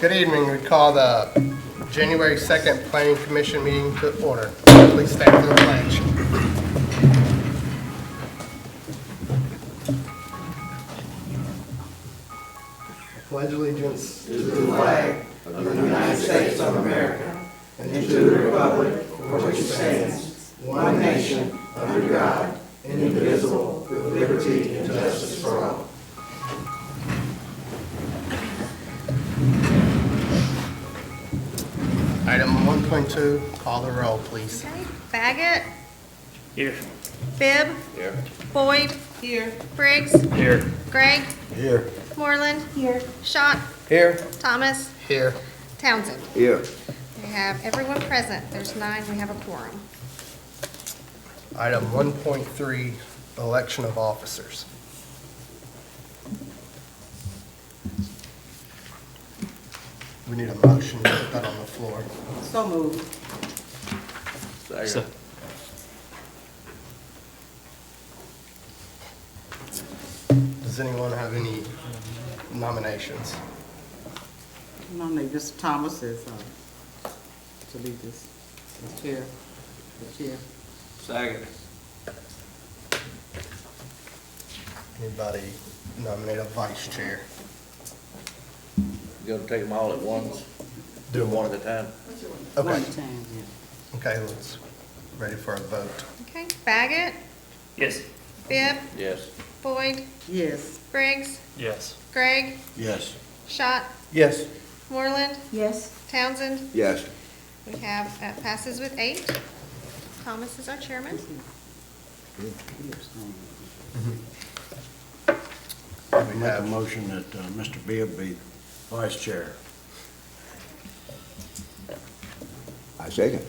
Good evening. We call the January 2nd Planning Commission meeting to order. Please stand for the pledge. Pledge allegiance to the flag of the United States of America and to the republic for which it stands, one nation, under God, indivisible, with liberty and justice for all. Item 1.2, call the roll, please. Okay, Baggett. Here. Bibb. Here. Boyd. Here. Briggs. Here. Gregg. Here. Moreland. Here. Schott. Here. Thomas. Here. Townsend. Here. We have everyone present. There's 9. We have a quorum. Item 1.3, election of officers. We need a motion to put that on the floor. So moved. Second. Does anyone have any nominations? Nominate Mr. Thomas as, to lead this, as chair, the chair. Second. Anybody nominate a vice chair? You gonna take them all at once? Do them One at a time? One Okay, time, yeah. okay, let's, ready for a vote. Okay, Baggett. Yes. Bibb. Yes. Boyd. Yes. Briggs. Yes. Gregg. Yes. Schott. Yes. Moreland. Yes. Townsend. Yes. We have, passes with 8. Thomas is our chairman. We Make a have, motion that Mr. Bibb be vice chair. I second.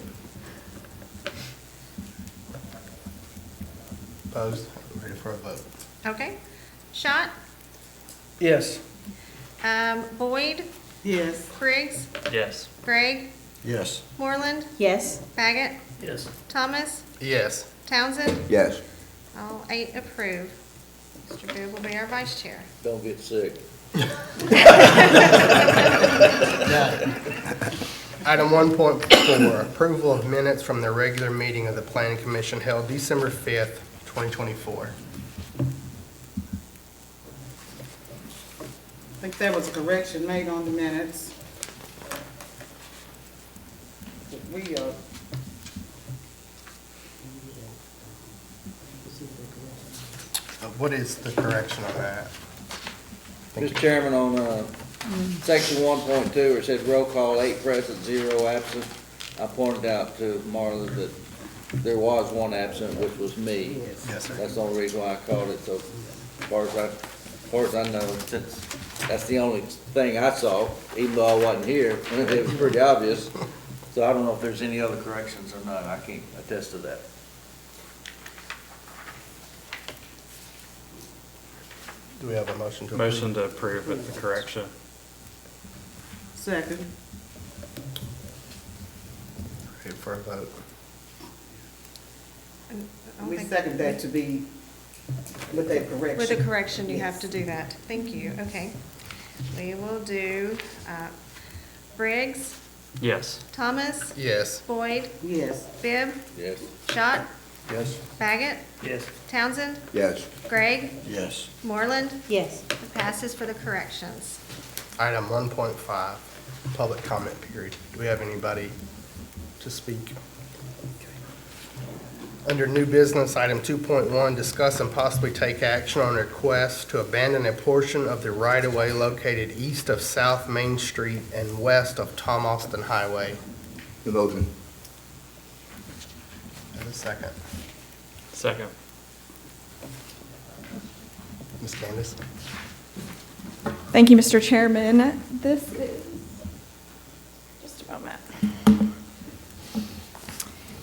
opposed, ready for a vote. Okay. Schott. Yes. Boyd. Yes. Briggs. Yes. Gregg. Yes. Moreland. Yes. Baggett. Yes. Thomas. Yes. Townsend. Yes. All 8 approve. Mr. Bibb will be our vice chair. Don't get sick. Item 1.4, approval of minutes from the regular meeting of the Planning Commission held December 5th, 2024. I think there was a correction made on the minutes. We, What is the correction on that? Mr. Chairman, on, section 1.2, where it says roll call, 8 present, 0 absent, I pointed out to Marla that there was 1 absent, which was me. Yes, sir. That's the only reason why I called it, so as far as I know, since that's the only thing I saw, even though I wasn't here, it was pretty obvious. So I don't know if there's any other corrections or not, I can't attest to that. Do we have a motion to approve? Motion to approve with the correction. second. Ready for a vote. I don't We think- second that to be with that correction. With a correction, you have Yes. to do that. Thank you. Okay. We will do Briggs, Yes. Thomas, Yes. Boyd, Yes. Bibb, Yes. Schott, Yes. Baggett, Yes. Townsend, Yes. Gregg, Yes. Moreland. Yes. It passes for the corrections. Item 1.5, public comment period. Do we have anybody to speak? Under new business, item 2.1, discuss and possibly take action on a request to abandon a portion of the right-of-way located east of South Main Street and west of Tom Austin Highway. The motion. Have a second. Second. Ms. Candace? Thank you, Mr. Chairman. This is, just a moment.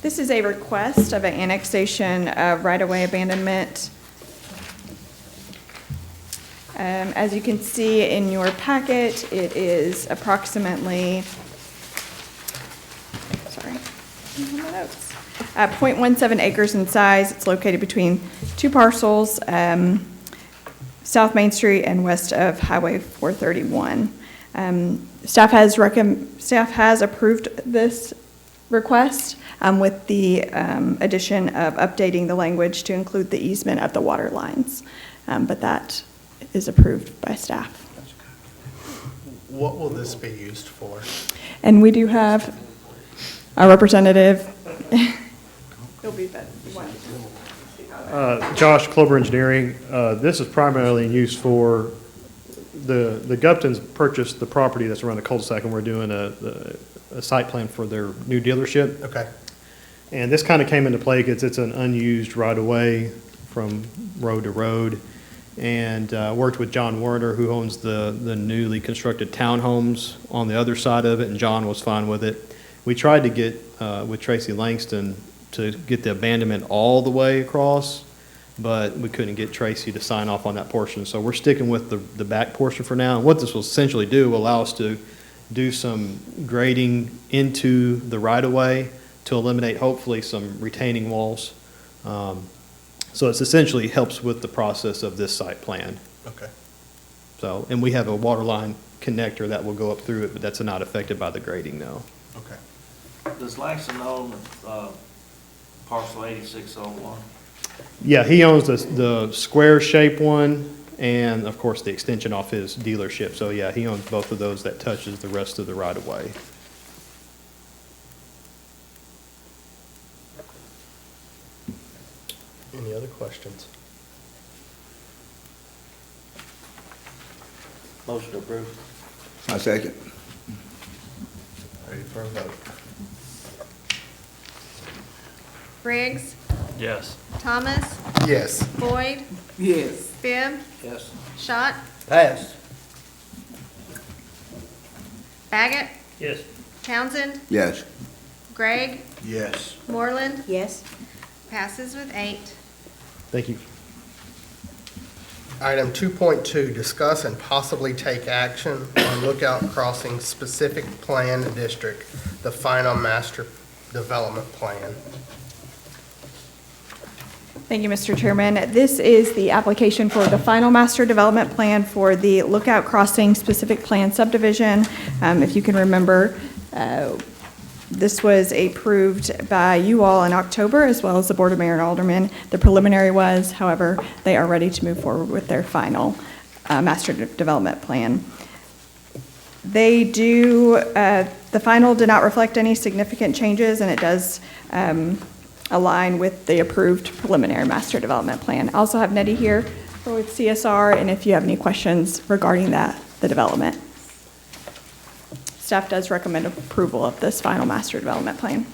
This is a request of an annexation of right-of-way abandonment. As you can see in your packet, it is approximately, sorry, 0.17 acres in size. It's located between 2 parcels, South Main Street and west of Highway 431. Staff has approved this request with the addition of updating the language to include the easement of the water lines. But that is approved by staff. What will this be used for? And we do have our representative. He'll be better. Josh, Clover Engineering. This is primarily used for, the Guptons purchased the property that's around the cul-de-sac, and we're doing a site plan for their new dealership. Okay, And this kind of came into play because it's an unused right-of-way from road to road. And worked with John Werner, who owns the newly constructed townhomes on the other side of it, and John was fine with it. We tried to get, with Tracy Langston, to get the abandonment all the way across, but we couldn't get Tracy to sign off on that portion. So we're sticking with the back portion for now. And what this will essentially do will allow us to do some grading into the right-of-way to eliminate hopefully some retaining walls. So it's essentially helps with the process of this site plan. okay. So, and we have a water line connector that will go up through it, but that's not affected by the grading, though. Okay. Does Langston own, parcel 8601? Yeah, he owns the square shape one and of course the extension off his dealership. So yeah, he owns both of those that touches the rest of the right of way. Any other questions? Motion approved. I second. Ready for a vote? Briggs, Yes. Thomas, Yes. Boyd, Yes. Bibb, Yes. Schott, Passed. Baggett, Yes. Townsend, Yes. Gregg, Yes. Moreland, Yes. passes with 8. Thank you. Item 2.2, discuss and possibly take action on Lookout Crossing specific plan district, the final master development plan. Thank you, Mr. Chairman. This is the application for the final master development plan for the Lookout Crossing specific plan subdivision. If you can remember, this was approved by you all in October, as well as the Board of Mayor and Aldermen. The preliminary was, however, they are ready to move forward with their final master development plan. They do, the final did not reflect any significant changes, and it does align with the approved preliminary master development plan. I also have Nettie here with CSR, and if you have any questions regarding that, the development. Staff does recommend approval of this final master development plan.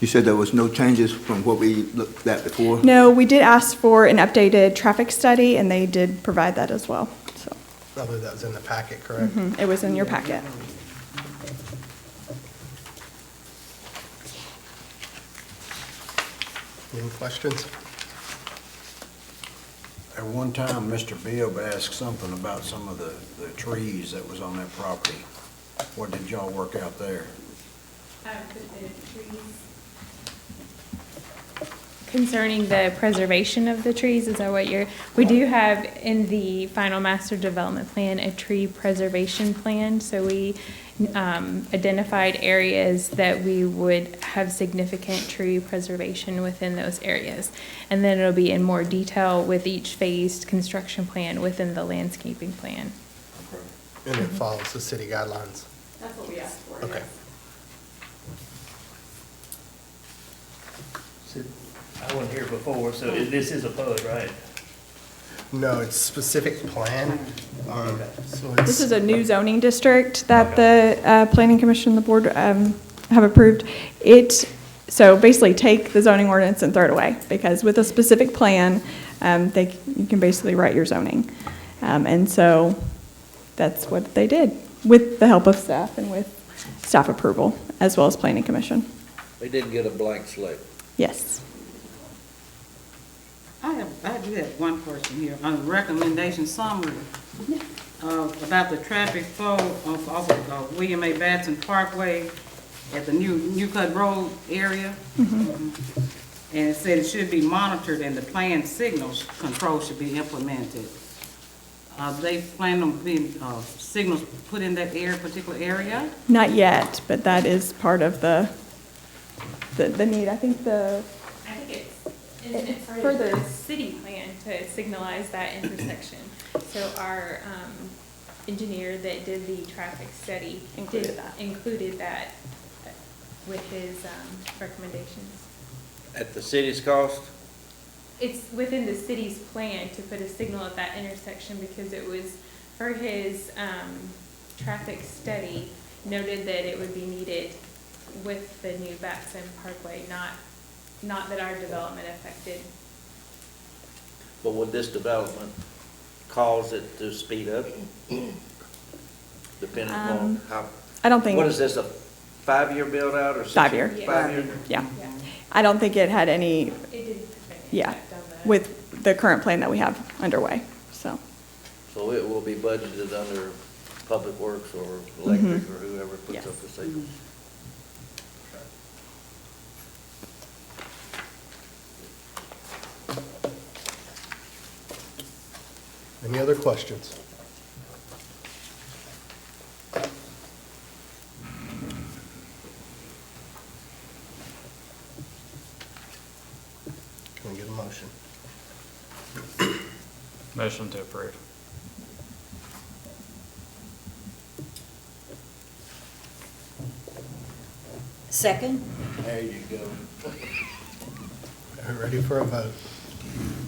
You said there was no changes from what we looked at before? No, we did ask for an updated traffic study, and they did provide that as well. So I believe that was in the packet, correct? it was in your packet. Any questions? At one time, Mr. Bibb asked something about some of the trees that was on that property. What did y'all work out there? Concerning the preservation of the trees, is that what we do have in the final master development plan, a tree preservation plan. So we identified areas that we would have significant tree preservation within those areas. And then it'll be in more detail with each phased construction plan within the landscaping plan. And it follows the city guidelines. That's what we asked for. Okay. I wasn't here before, so this is a PUD, right? No, it's specific plan. So This it's, is a new zoning district that the Planning Commission and the board have approved. So basically take the zoning ordinance and throw it away, because with a specific plan, you can basically write your zoning. And so that's what they did, with the help of staff and with staff approval, as well as Planning Commission. They didn't get a blank slate. Yes. I do have one question here on the recommendation summary about the traffic flow off of William A. Batson Parkway at the New Cut Road area. And it said it should be monitored and the planned signals control should be implemented. They plan on being, signals put in that particular area? Not yet, but that is part of the need. I think I think isn't it part of further. the city plan to signalize that intersection? So our, engineer that did the traffic study. Included that. Included that with his, recommendations. At the city's cost? It's within the city's plan to put a signal at that intersection because it was, for his, traffic study, noted that it would be needed with the new Batson Parkway, not that our development affected. But would this development cause it to speed up? Depending on how, I don't think. what is this, a 5-year build out or 6 5-year. Yeah. 5-year? Yeah. Yeah. I don't think it had any, It didn't affect yeah, impact on the. with the current plan that we have underway, so. So it will be budgeted under Public Works or Electric or whoever puts Yes. up the signals. Any other questions? Can we get a motion? Motion to approve. Second? There you go. Are we ready for a vote?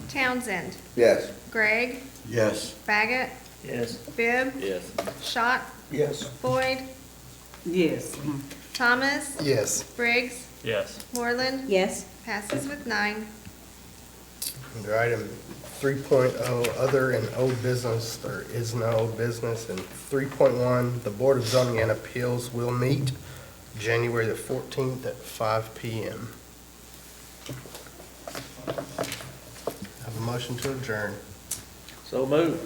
Townsend, Yes. Gregg, Yes. Baggett, Yes. Bibb, Yes. Schott, Yes. Boyd, Yes. Thomas, Yes. Briggs, Yes. Moreland. Yes. Passes with 9. Under item 3.0, other and old business, there is no old business. And 3.1, the Board of Zoning and Appeals will meet January the 14th at 5 PM. Have a motion to adjourn. So move.